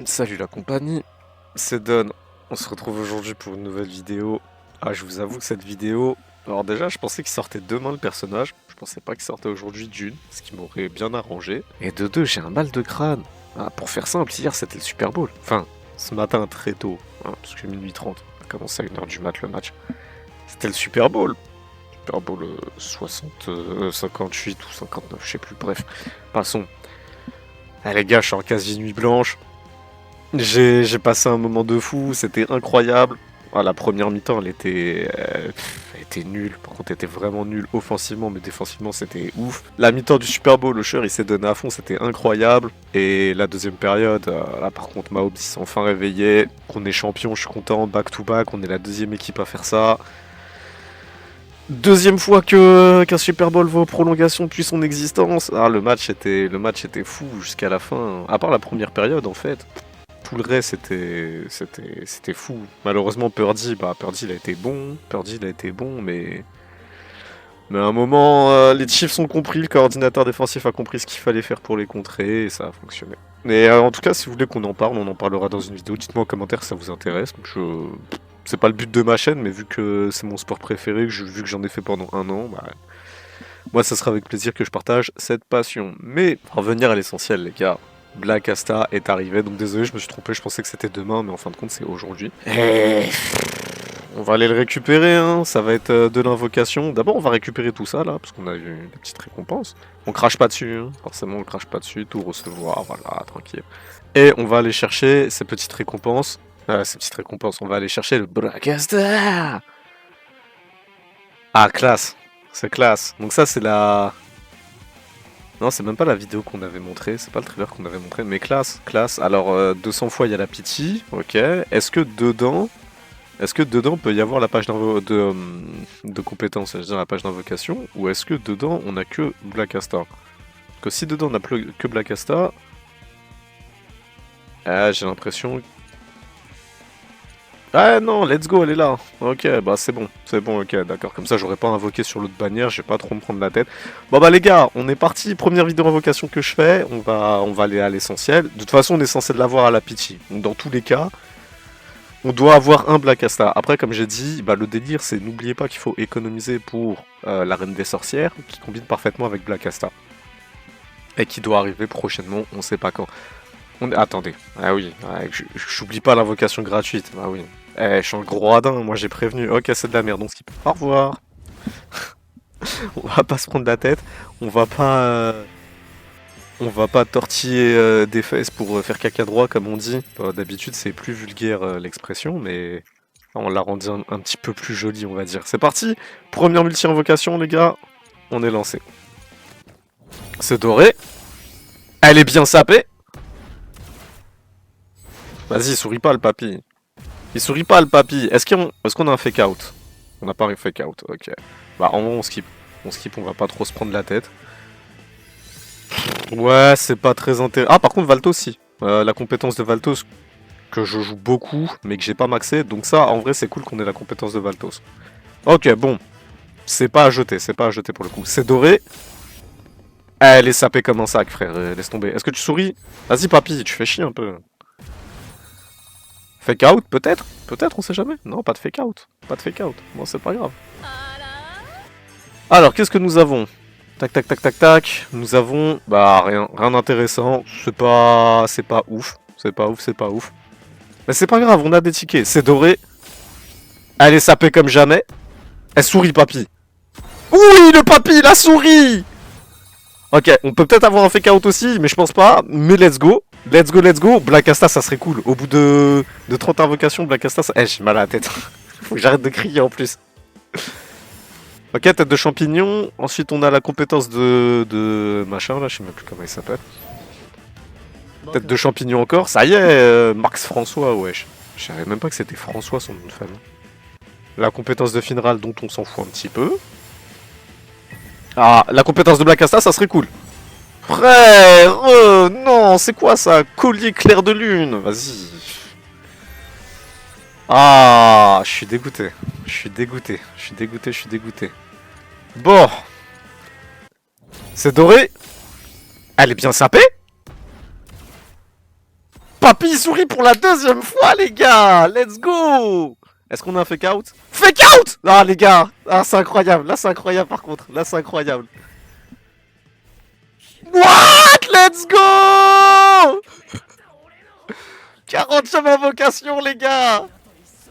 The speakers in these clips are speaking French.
Salut la compagnie, c'est Don. On se retrouve aujourd'hui pour une nouvelle vidéo. Ah, je vous avoue que cette vidéo... Alors déjà, je pensais qu'il sortait demain le personnage. Je pensais pas qu'il sortait aujourd'hui d'une, ce qui m'aurait bien arrangé. Et de deux, j'ai un mal de crâne. Ah, pour faire simple, hier c'était le Super Bowl. Enfin, ce matin très tôt, hein, parce que minuit 30. On a commencé à 1h du mat le match. C'était le Super Bowl. Super Bowl 58 ou 59, je sais plus. Bref, passons. Ah les gars, je suis en quasi nuit blanche. J'ai passé un moment de fou, c'était incroyable. Ah, la première mi-temps, elle était nulle. Par contre, elle était vraiment nulle offensivement, mais défensivement, c'était ouf. La mi-temps du Super Bowl, le Usher, il s'est donné à fond, c'était incroyable. Et la deuxième période, là, par contre, Mahomes, il s'est enfin réveillé. On est champion, je suis content, back-to-back, on est la deuxième équipe à faire ça. Deuxième fois qu'un Super Bowl va aux prolongations depuis son existence. Ah, le match était fou jusqu'à la fin. À part la première période, en fait. Tout le reste, c'était fou. Malheureusement, Purdy, il a été bon. Purdy, il a été bon, mais à un moment, les Chiefs ont compris, le coordinateur défensif a compris ce qu'il fallait faire pour les contrer, et ça a fonctionné. Mais en tout cas, si vous voulez qu'on en parle, on en parlera dans une vidéo. Dites-moi en commentaire si ça vous intéresse. C'est pas le but de ma chaîne, mais vu que c'est mon sport préféré, vu que j'en ai fait pendant un an, bah, moi, ça sera avec plaisir que je partage cette passion. Mais, pour revenir à l'essentiel, les gars. Black Asta est arrivé, donc désolé, je me suis trompé, je pensais que c'était demain, mais en fin de compte, c'est aujourd'hui. Et... On va aller le récupérer, hein. Ça va être de l'invocation. D'abord, on va récupérer tout ça, là, parce qu'on a eu des petites récompenses. On crache pas dessus, hein. Forcément, on crache pas dessus, tout recevoir, voilà, tranquille. Et on va aller chercher ces petites récompenses. On va aller chercher le Black Asta. Ah, classe. C'est classe. Donc ça, c'est la... Non, c'est même pas la vidéo qu'on avait montré, c'est pas le trailer qu'on avait montré, mais classe, classe. Alors, 200 fois il y a la pity, ok. Est-ce que dedans peut y avoir la page de compétences, c'est-à-dire la page d'invocation, ou est-ce que dedans on a que Black Asta? Que si dedans on a que Black Asta, j'ai l'impression. Ah non, let's go, elle est là. Ok, bah c'est bon, ok, d'accord. Comme ça, j'aurais pas invoqué sur l'autre bannière, je vais pas trop me prendre la tête. Bon bah les gars, on est parti. Première vidéo invocation que je fais, on va aller à l'essentiel. De toute façon, on est censé l'avoir à la pity. Donc dans tous les cas, on doit avoir un Black Asta. Après, comme j'ai dit, bah le délire, c'est n'oubliez pas qu'il faut économiser pour la Reine des Sorcières, qui combine parfaitement avec Black Asta. Et qui doit arriver prochainement, on sait pas quand. Attendez, ah oui, ouais, j'oublie pas l'invocation gratuite, ah oui. Eh, je suis un gros radin, moi j'ai prévenu. Ok, c'est de la merde, on skip. Au revoir. On va pas se prendre la tête, on va pas... On va pas tortiller des fesses pour faire caca droit comme on dit. D'habitude c'est plus vulgaire l'expression, mais on l'a rendu un petit peu plus joli on va dire. C'est parti. Première multi-invocation les gars, on est lancé. C'est doré. Elle est bien sapée. Vas-y, souris pas le papy. Il sourit pas le papy. Est-ce qu'on a un fake out? On n'a pas un fake out, ok. Bah en vrai on skip. On skip, on va pas trop se prendre la tête. Ouais, c'est pas très intéressant. Ah par contre Valtos aussi. La compétence de Valtos que je joue beaucoup mais que j'ai pas maxé. Donc ça en vrai c'est cool qu'on ait la compétence de Valtos. Ok bon. C'est pas à jeter pour le coup. C'est doré. Elle est sapée comme un sac frère, laisse tomber. Est-ce que tu souris? Vas-y papy, tu fais chier un peu. Fake out, peut-être? Peut-être, on sait jamais. Non, pas de fake out. Pas de fake out. Bon, c'est pas grave. Alors, qu'est-ce que nous avons? Tac, tac, tac, tac, tac. Nous avons... Bah, rien d'intéressant. C'est pas ouf. C'est pas ouf, c'est pas ouf. Mais c'est pas grave, on a des tickets. C'est doré. Elle est sapée comme jamais. Elle sourit, papy. Oui, le papy, la souris. Ok, on peut peut-être avoir un fake out aussi, mais je pense pas. Mais let's go. Let's go, let's go. Black Asta, ça serait cool. Au bout de 30 invocations, Black Asta, ça... Eh, j'ai mal à la tête. Faut que j'arrête de crier en plus. Ok, tête de champignon. Ensuite, on a la compétence de machin, là, je sais même plus comment il s'appelle. Tête de champignon encore. Ça y est, Max François, wesh. Je savais même pas que c'était François son nom de famille. La compétence de Finral, dont on s'en fout un petit peu. Ah, la compétence de Black Asta, ça serait cool. Frère, non, c'est quoi ça? Collier clair de lune. Vas-y. Ah, je suis dégoûté. Je suis dégoûté. Je suis dégoûté, je suis dégoûté. Bon. C'est doré. Elle est bien sapée. Papy il sourit pour la deuxième fois, les gars. Let's go. Est-ce qu'on a un fake out? Fake out! Ah, les gars. Ah, c'est incroyable. Là, c'est incroyable, par contre. Là, c'est incroyable. What? Let's go! 40e invocation, les gars.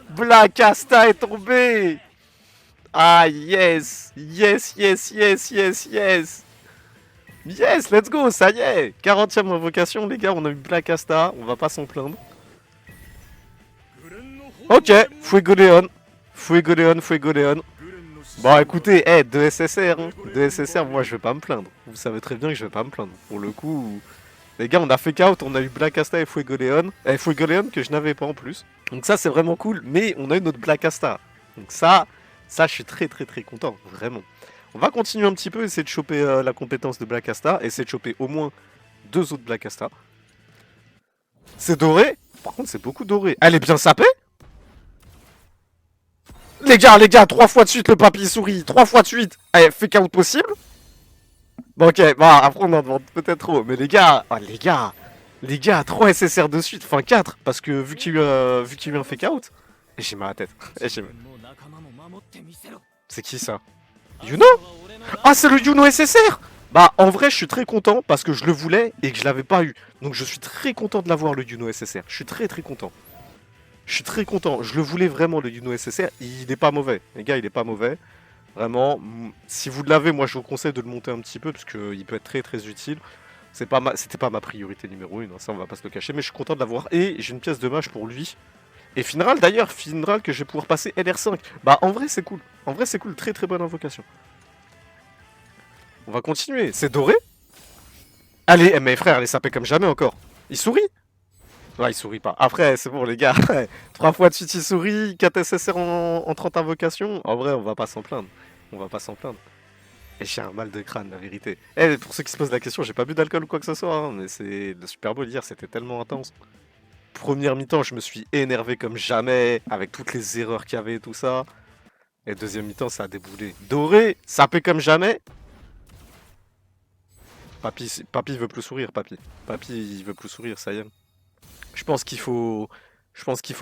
Black Asta est tombé. Ah, yes. Yes, yes, yes, yes, yes. Yes, let's go, ça y est. 40e invocation, les gars, on a eu Black Asta. On va pas s'en plaindre. Ok, Fuegoleon. Fuegoleon, Fuegoleon. Bon, écoutez, 2 SSR, hein. 2 SSR, moi je vais pas me plaindre. Vous savez très bien que je vais pas me plaindre. Pour le coup, les gars, on a fake out, on a eu Black Asta et Fuegoleon. Et Fuegoleon que je n'avais pas en plus. Donc ça, c'est vraiment cool. Mais on a eu notre Black Asta. Donc ça, je suis très très très content, vraiment. On va continuer un petit peu, essayer de choper la compétence de Black Asta. Essayer de choper au moins 2 autres Black Asta. C'est doré. Par contre, c'est beaucoup doré. Elle est bien sapée. Les gars, 3 fois de suite le papy sourit, 3 fois de suite. Allez, fake out possible. Bon, ok, bah après on en demande peut-être trop, mais les gars, les gars, 3 SSR de suite, enfin 4, parce que vu qu'il y a eu un fake out, et j'ai mal à la tête. C'est qui ça? Yuno? Ah, c'est le Yuno SSR. Bah, en vrai, je suis très content parce que je le voulais et que je l'avais pas eu. Donc, je suis très content de l'avoir, le Yuno SSR. Je suis très très content. Je suis très content. Je le voulais vraiment, le Yuno SSR. Il est pas mauvais. Les gars, il est pas mauvais. Vraiment. Si vous l'avez, moi, je vous conseille de le monter un petit peu parce qu'il peut être très très utile. C'était pas ma priorité numéro 1, hein, ça on va pas se le cacher. Mais je suis content de l'avoir. Et j'ai une pièce de mage pour lui. Et Finral d'ailleurs, Finral que je vais pouvoir passer LR5. Bah, en vrai, c'est cool. En vrai, c'est cool. Très très bonne invocation. On va continuer. C'est doré? Allez, mes frères, elle est sapée comme jamais encore. Il sourit? Ouais, il sourit pas. Après, c'est bon, les gars. 3 fois de suite, il sourit. 4 SSR en 30 invocations. En vrai, on va pas s'en plaindre. On va pas s'en plaindre. Et j'ai un mal de crâne, la vérité. Eh, pour ceux qui se posent la question, j'ai pas bu d'alcool ou quoi que ce soit. Hein, mais c'est le Super Bowl hier, c'était tellement intense. Première mi-temps, je me suis énervé comme jamais. Avec toutes les erreurs qu'il y avait et tout ça. Et deuxième mi-temps, ça a déboulé. Doré, sapé comme jamais. Papy, il veut plus sourire, papy. Papy, il veut plus sourire, ça y est. Je pense qu'il faut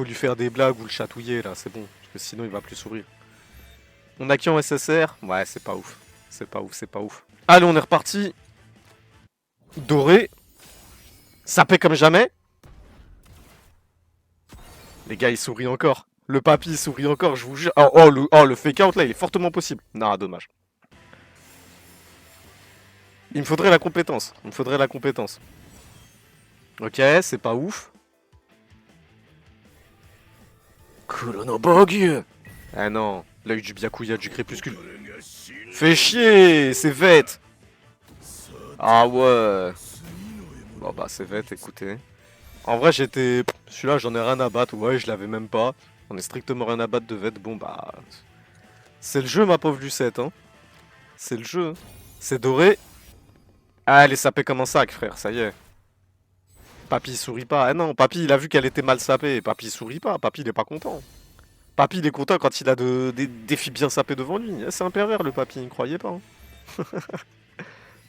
lui faire des blagues ou le chatouiller, là, c'est bon. Parce que sinon, il va plus sourire. On a qui en SSR? Ouais, c'est pas ouf. C'est pas ouf, c'est pas ouf. Allez, on est reparti. Doré. Sapé comme jamais. Les gars, il sourit encore. Le papy, il sourit encore, je vous jure. Le fake out, là, il est fortement possible. Non, dommage. Il me faudrait la compétence. Il me faudrait la compétence. Ok, c'est pas ouf. Chronobog. Ah non, l'œil du Byakuya du crépuscule. Fais chier, c'est Vette. Ah ouais. Bon bah c'est Vette, écoutez. En vrai j'étais... Celui-là j'en ai rien à battre, ouais je l'avais même pas. On est strictement rien à battre de Vette, bon bah... C'est le jeu ma pauvre Lucette, hein. C'est le jeu. C'est doré. Ah elle est sapée comme un sac frère, ça y est. Papy il sourit pas. Ah non, Papy il a vu qu'elle était mal sapée. Papy il sourit pas, Papy il est pas content. Papy il est content quand il a des filles bien sapées devant lui. C'est un pervers le Papy, ne croyez pas. Hein.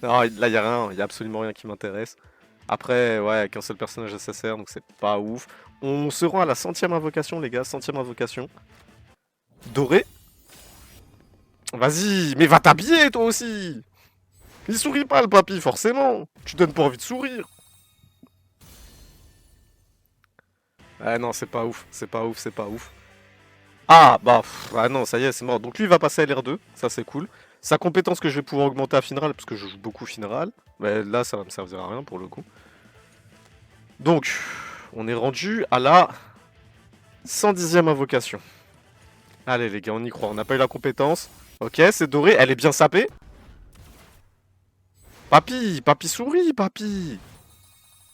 Non, là y a rien, y a absolument rien qui m'intéresse. Après, ouais, qu'un seul personnage SSR, donc c'est pas ouf. On se rend à la 100e invocation les gars, 100e invocation. Doré. Vas-y, mais va t'habiller toi aussi. Il sourit pas le Papy, forcément. Tu donnes pas envie de sourire. Ah non, c'est pas ouf, c'est pas ouf, c'est pas ouf. Ah, bah, ah non, ça y est, c'est mort. Donc lui, il va passer à LR2, ça c'est cool. Sa compétence que je vais pouvoir augmenter à Finral, parce que je joue beaucoup Finral. Mais là, ça va me servir à rien pour le coup. Donc, on est rendu à la 110e invocation. Allez les gars, on y croit, on n'a pas eu la compétence. Ok, c'est doré, elle est bien sapée. Papy, papy souris, papy.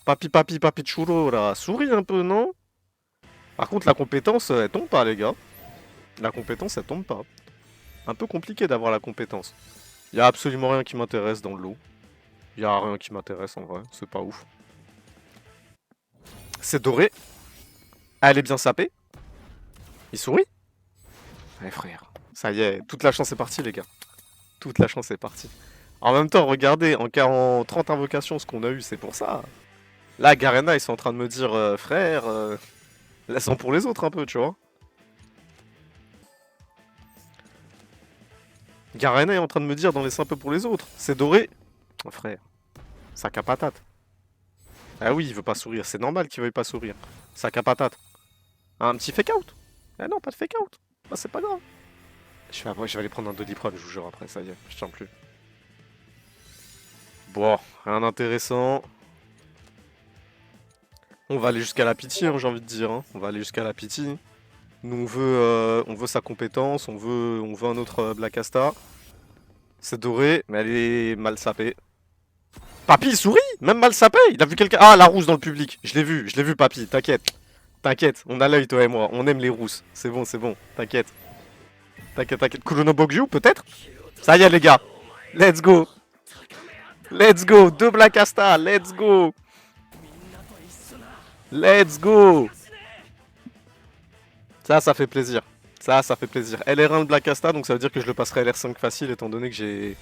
Papy chulo, là. Souris un peu, non? Par contre, la compétence, elle tombe pas, les gars. La compétence, elle tombe pas. Un peu compliqué d'avoir la compétence. Y a absolument rien qui m'intéresse dans le lot. Y a rien qui m'intéresse en vrai, c'est pas ouf. C'est doré. Elle est bien sapée. Il sourit. Allez frère, ça y est, toute la chance est partie les gars. Toute la chance est partie. En même temps, regardez, en 30 invocations, ce qu'on a eu, c'est pour ça. Là, Garena, ils sont en train de me dire, frère, laisse en pour les autres un peu, tu vois. Garena est en train de me dire d'en laisser un peu pour les autres. C'est doré. Oh, frère, sac à patate. Ah oui, il veut pas sourire. C'est normal qu'il veuille pas sourire. Sac à patate. Un petit fake out. Ah non, pas de fake out. Bah, c'est pas grave. Je vais aller prendre un Doliprane, je vous jure, après, ça y est, je tiens plus. Bon, rien d'intéressant. On va aller jusqu'à la pitié, hein, j'ai envie de dire. Hein. On va aller jusqu'à la pitié. Nous, on veut sa compétence, on veut un autre Black Asta. C'est doré, mais elle est mal sapée. Papy, il sourit. Même mal sapé. Il a vu quelqu'un. Ah, la rousse dans le public. Je l'ai vu, papy. T'inquiète. T'inquiète. On a l'œil, toi et moi. On aime les rousses. C'est bon, c'est bon. T'inquiète. T'inquiète, t'inquiète. Kurono Bogyu, peut-être. Ça y est, les gars. Let's go. Let's go. Deux Black Asta. Let's go. Let's go. Ça fait plaisir. Ça fait plaisir. LR1 de Black Asta, donc ça veut dire que je le passerai LR5 facile, étant donné que j'ai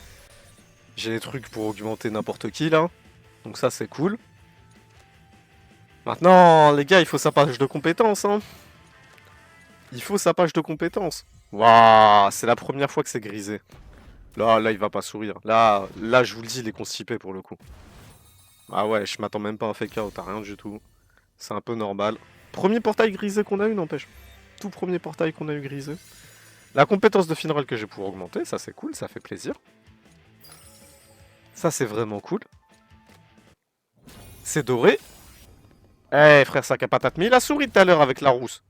des trucs pour augmenter n'importe qui, là. Donc ça, c'est cool. Maintenant, les gars, il faut sa page de compétences, hein. Il faut sa page de compétences. Waouh, c'est la première fois que c'est grisé. Là, il va pas sourire. Là, je vous le dis, il est constipé pour le coup. Ah ouais, je m'attends même pas à un fake out, t'as rien du tout. C'est un peu normal. Premier portail grisé qu'on a eu, n'empêche. Tout premier portail qu'on a eu grisé. La compétence de Finral que j'ai pour augmenter, ça c'est cool, ça fait plaisir. Ça c'est vraiment cool. C'est doré. Eh frère sac à patate, mais il a souri tout à l'heure avec la rousse.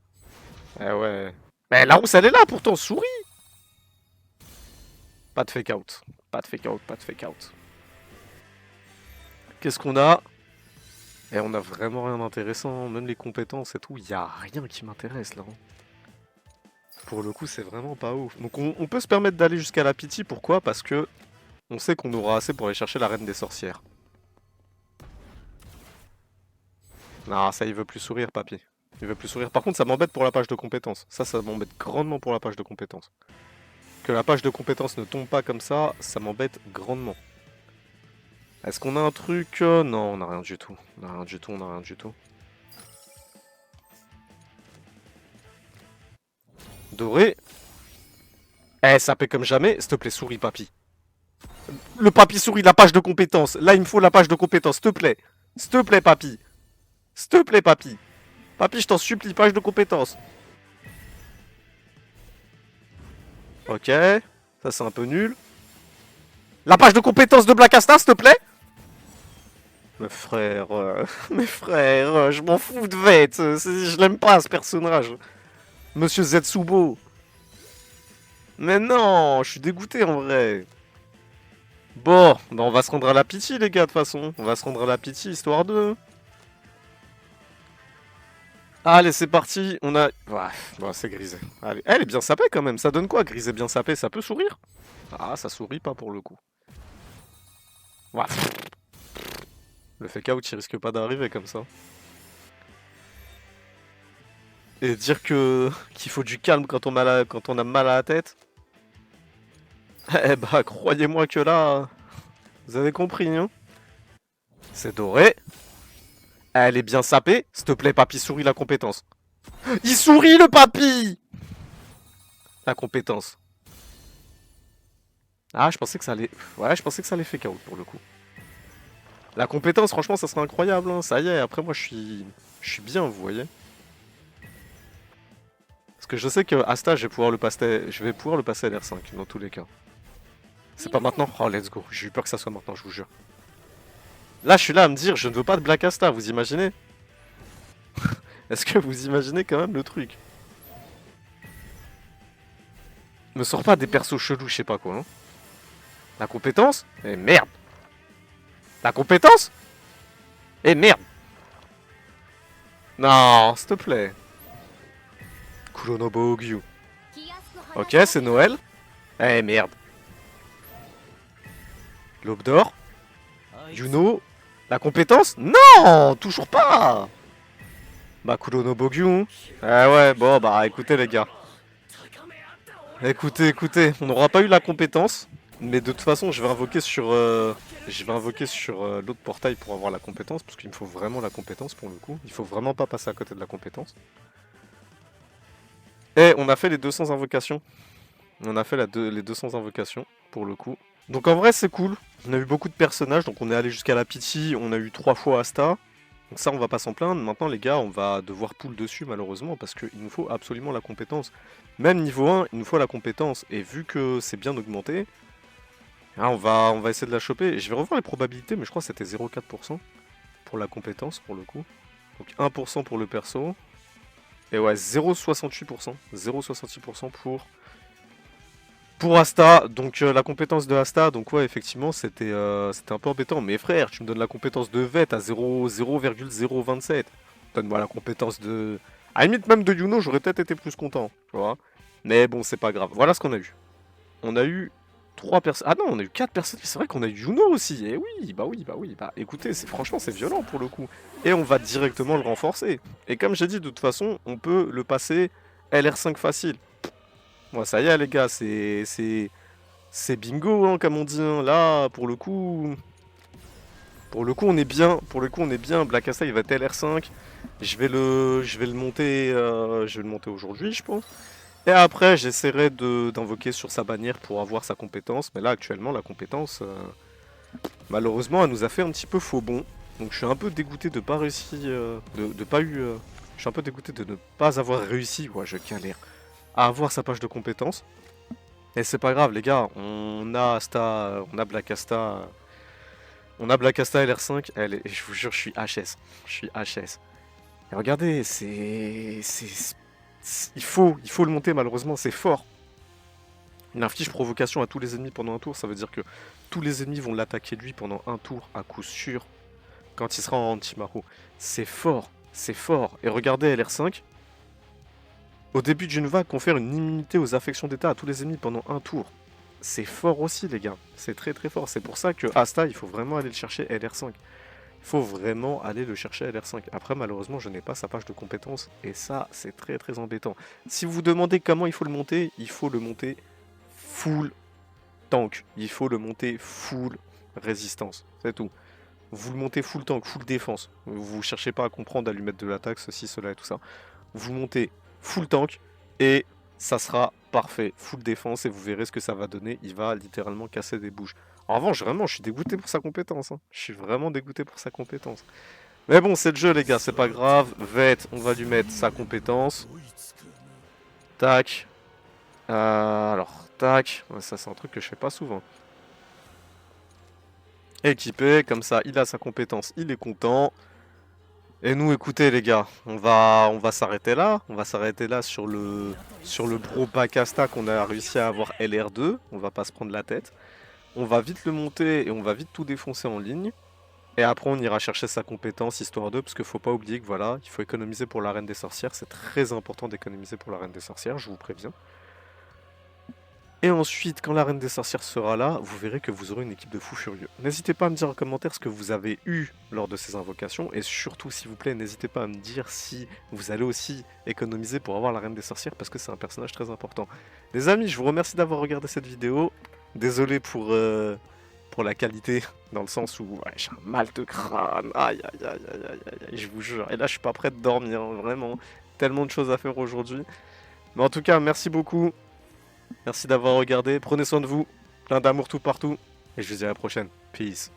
Eh ouais. Mais la rousse elle est là pourtant, souris. Pas de fake out. Pas de fake out, pas de fake out. Qu'est-ce qu'on a? Eh on a vraiment rien d'intéressant, même les compétences et tout, y a rien qui m'intéresse là. Pour le coup c'est vraiment pas ouf. Donc on peut se permettre d'aller jusqu'à la pitié, pourquoi? Parce que on sait qu'on aura assez pour aller chercher la reine des sorcières. Non, ça il veut plus sourire, papy. Il veut plus sourire. Par contre, ça m'embête pour la page de compétences. Ça m'embête grandement pour la page de compétences. Que la page de compétences ne tombe pas comme ça m'embête grandement. Est-ce qu'on a un truc? Non, on n'a rien du tout. On n'a rien du tout, on n'a rien du tout. Doré. Eh, ça paie comme jamais. S'il te plaît, souris, papy. Le papy sourit, la page de compétences. Là, il me faut la page de compétences, s'il te plaît. S'il te plaît, papy. S'il te plaît, papy. Papy, je t'en supplie, page de compétences. Ok. Ça, c'est un peu nul. La page de compétences de Black Asta, s'il te plaît. Mes frères, je m'en fous de Vette. Je l'aime pas, ce personnage. Monsieur Zetsubo. Mais non, je suis dégoûté, en vrai. Bon, bah on va se rendre à la pitié, les gars, de toute façon. On va se rendre à la pitié, histoire de... Allez, c'est parti. On a... Ouais, bon, c'est grisé. Allez, elle est bien sapée, quand même. Ça donne quoi, grisé bien sapé? Ça peut sourire? Ah, ça sourit pas, pour le coup. Ouais. Le fake out, il risque pas d'arriver comme ça. Et dire qu'il faut du calme quand on a mal à la tête. Eh bah, croyez-moi que là, vous avez compris, hein. C'est doré. Elle est bien sapée. S'il te plaît, papy, souris la compétence. Il sourit, le papy. La compétence. Ah, je pensais que ça allait... Ouais, je pensais que ça allait fake out, pour le coup. La compétence, franchement, ça serait incroyable, hein. Ça y est, après, moi, je suis bien, vous voyez. Parce que je sais que Asta, je vais pouvoir le passer à l'R5, dans tous les cas. C'est pas maintenant? Oh, let's go. J'ai eu peur que ça soit maintenant, je vous jure. Là, je suis là à me dire, je ne veux pas de Black Asta, vous imaginez? Est-ce que vous imaginez quand même le truc? Me sort pas des persos chelous, je sais pas quoi. Hein. La compétence? Eh merde! La compétence? Eh merde! Non, s'il te plaît. Kuronobo Ogyu. Ok, c'est Noël. Eh merde. L'aube d'or. Yuno. La compétence? Non! Toujours pas! Bah, Kuronobo Ogyu. Ah ouais, bon, bah écoutez les gars. Écoutez, on n'aura pas eu la compétence. Mais de toute façon, je vais invoquer sur l'autre portail pour avoir la compétence, parce qu'il me faut vraiment la compétence pour le coup. Il faut vraiment pas passer à côté de la compétence. Et on a fait les 200 invocations. On a fait les 200 invocations pour le coup. Donc en vrai, c'est cool. On a eu beaucoup de personnages, donc on est allé jusqu'à la Pity, on a eu 3 fois Asta. Donc ça, on va pas s'en plaindre. Maintenant, les gars, on va devoir pull dessus, malheureusement, parce qu'il nous faut absolument la compétence. Même niveau 1, il nous faut la compétence. Et vu que c'est bien augmenté, hein, on va essayer de la choper. Je vais revoir les probabilités, mais je crois que c'était 0,4% pour la compétence, pour le coup. Donc 1% pour le perso. Et ouais, 0,68%. 0,68% pour Asta. Donc la compétence de Asta, donc ouais, effectivement, c'était un peu embêtant. Mais frère, tu me donnes la compétence de Veth à 0,027. Donne-moi la compétence de... À la limite, même de Yuno, j'aurais peut-être été plus content, tu vois. Mais bon, c'est pas grave. Voilà ce qu'on a eu. On a eu 3 personnes. Ah non, on a eu 4 personnes. C'est vrai qu'on a eu Juno aussi. Eh oui, bah oui, bah oui. Bah écoutez, franchement, c'est violent pour le coup. Et on va directement le renforcer. Et comme j'ai dit, de toute façon, on peut le passer LR5 facile. Bon, ça y est, les gars, c'est bingo, hein, comme on dit. Hein. Là, pour le coup, on est bien. Pour le coup, on est bien. Black Asta, il va être LR5. Je vais le monter, aujourd'hui, je pense. Et après, j'essaierai d'invoquer sur sa bannière pour avoir sa compétence. Mais là, actuellement, la compétence, malheureusement, elle nous a fait un petit peu faux bond. Donc je suis un peu dégoûté de pas réussir, de pas eu... je suis un peu dégoûté de ne pas avoir réussi, ouais, je galère, à avoir sa page de compétences. Et c'est pas grave, les gars, on a Asta, on a Black Asta, on a Black Asta LR5, je vous jure, je suis HS. Je suis HS. Et regardez, il faut le monter, malheureusement, c'est fort. Il inflige provocation à tous les ennemis pendant un tour, ça veut dire que tous les ennemis vont l'attaquer lui pendant un tour à coup sûr quand il sera en anti-maro. C'est fort, c'est fort. Et regardez LR5, au début d'une vague, confère une immunité aux affections d'état à tous les ennemis pendant un tour. C'est fort aussi les gars, c'est très très fort. C'est pour ça que Asta, il faut vraiment aller le chercher LR5. Il faut vraiment aller le chercher LR5. Après malheureusement je n'ai pas sa page de compétences et ça c'est très très embêtant. Si vous vous demandez comment il faut le monter full tank. Il faut le monter full résistance. C'est tout. Vous le montez full tank, full défense. Vous cherchez pas à comprendre, à lui mettre de l'attaque, ceci, cela et tout ça. Vous montez full tank et ça sera parfait. Full défense et vous verrez ce que ça va donner. Il va littéralement casser des bouches. En revanche, vraiment, je suis dégoûté pour sa compétence. Hein. Je suis vraiment dégoûté pour sa compétence. Mais bon, c'est le jeu, les gars, c'est pas grave. Veth, on va lui mettre sa compétence. Tac. Alors, tac. Ouais, ça, c'est un truc que je fais pas souvent. Équipé, comme ça, il a sa compétence, il est content. Et nous, écoutez les gars, on va s'arrêter là. On va s'arrêter là sur le bro Bacasta qu'on a réussi à avoir LR2. On va pas se prendre la tête. On va vite le monter et on va vite tout défoncer en ligne. Et après, on ira chercher sa compétence histoire 2, parce qu'il faut pas oublier que voilà, il faut économiser pour la reine des sorcières. C'est très important d'économiser pour la reine des sorcières, je vous préviens. Et ensuite, quand la reine des sorcières sera là, vous verrez que vous aurez une équipe de fous furieux. N'hésitez pas à me dire en commentaire ce que vous avez eu lors de ces invocations. Et surtout, s'il vous plaît, n'hésitez pas à me dire si vous allez aussi économiser pour avoir la reine des sorcières, parce que c'est un personnage très important. Les amis, je vous remercie d'avoir regardé cette vidéo. Désolé pour la qualité, dans le sens où ouais, j'ai un mal de crâne. Aïe, aïe, aïe, aïe, aïe, aïe, aïe, je vous jure. Et là, je suis pas prêt de dormir, hein, vraiment. Tellement de choses à faire aujourd'hui. Mais en tout cas, merci beaucoup. Merci d'avoir regardé, prenez soin de vous, plein d'amour tout partout, et je vous dis à la prochaine. Peace.